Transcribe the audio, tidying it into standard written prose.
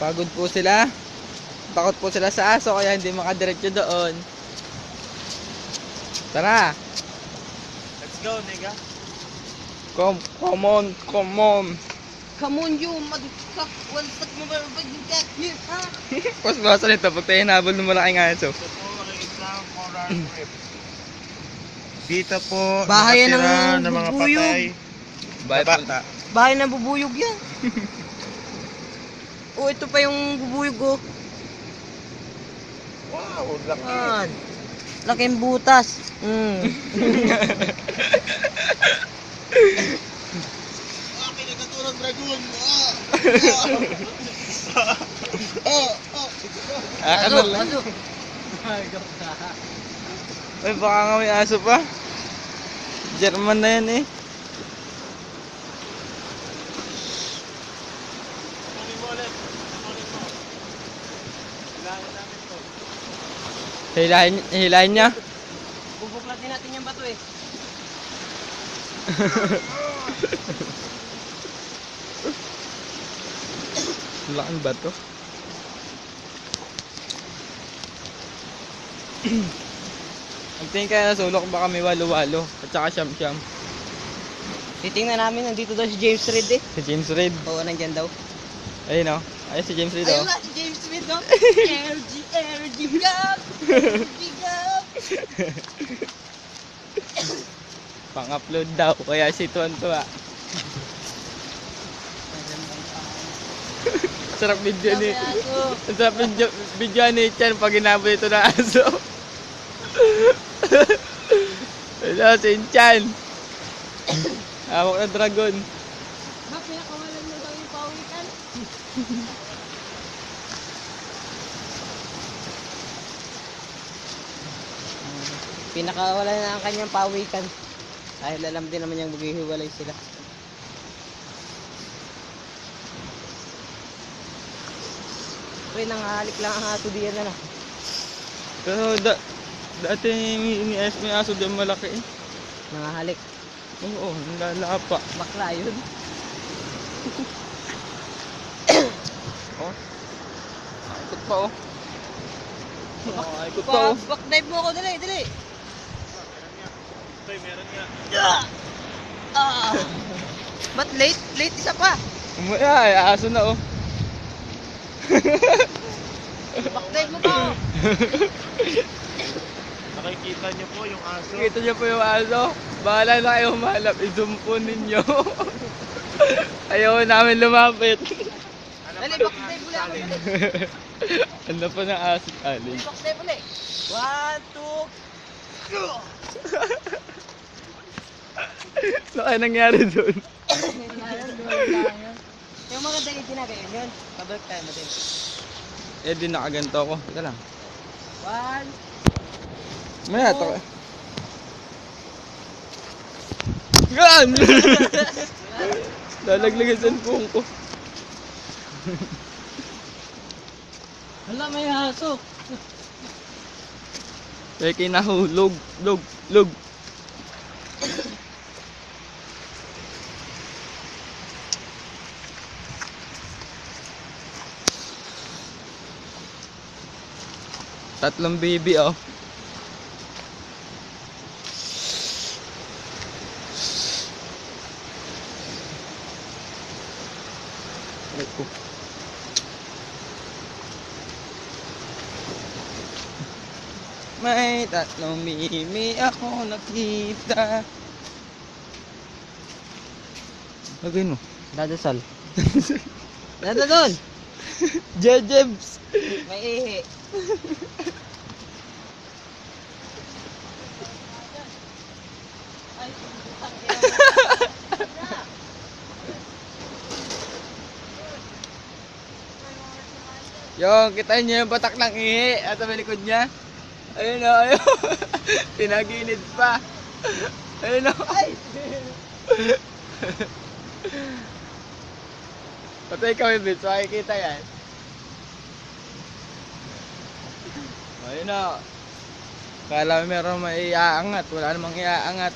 Pagod po sila. Takot po sila sa aso kaya hindi makadiretso doon. Tara. Let's go, nigga. Come on. Come on, you motherfucker. One step mo ba yung cat here, ha? Mas basa nito pag tayo hinabol ng malaking aso. Ito po ang isang coral reef. Dito po Bahay nakatira ng ng mga bubuyog. patay. Bye Baba. punta. Bahay na bubuyog yan. Oh, ito pa yung bubuyog, oh. Wow, laki. Yan. Laking butas. Pinagkatulog dragon. Kanal lang. Ay, baka nga may aso pa. German na yan eh. Kunin mo ulit. Kunin mo. Hilahin namin to. Hilahin niya. Bubuklat din natin yung bato, eh. Laking bato. Ang tingin kaya na sulok baka may walo-walo at saka siyam-siyam. Titingnan namin, nandito daw si James Reid, eh. Si James Reid. Oo, nandyan daw. Ayun o. Ayun si James Reid o. Ayun nga, si James Reid, no? RG Gap! RG Gap! Pang-upload daw kaya si tuwan-tuwa. Sarap video ni. Ang sarap video ni Chan pag hinabol ito ng aso. Hello, si Chan. Hawak na dragon. Ba, pinakawalan mo daw yung pawikan? Pinakawalan na ang kanyang pawikan. Dahil alam din naman niyang maghihiwalay sila. Pre, nangahalik lang ang ato diyan na. Pero dati may aso din malaki eh. Nangahalik. Oo, nalapa. Bakla yun. Oh. Ikot pa oh. Oh, ikot pa oh. Backdive mo ako, dali, dali. Ito, meron nga. Ah! Ba't late? Late isa pa. Ay, aso na oh. Backdive mo ba? Nakikita niyo po yung aso. Kita niyo po yung aso. Bahala na kayo humalap. I-zoom po ninyo. Ayaw namin lumapit. Dali, backdive mo lang ako, dali. Ano pa ng aso? Aling. Backdive ulit. 1, 2. Ano kaya nangyari doon? Yung mga dali ginagayon yun. Pabalik tayo natin. Eh di nakaganto ako. Teka lang. 1. Maya to. Gan! Lalaglagan sa buong ko. Hala, may aso. Kaya kinahulog. Log. Tatlong baby oh. Aray ko. May tatlong mimi ako nakita. Lagay mo. Dadasal. Dada doon. Jejebs. May ihi. Ay, Yung, kita niyo yung batak ng ihi at sa likod niya. Ayun o, ayun. Tinaginid pa. Ayun o. Ay! Patay kami, Bits. Makikita yan. Ayun o. Kala meron may iaangat. Wala namang iaangat.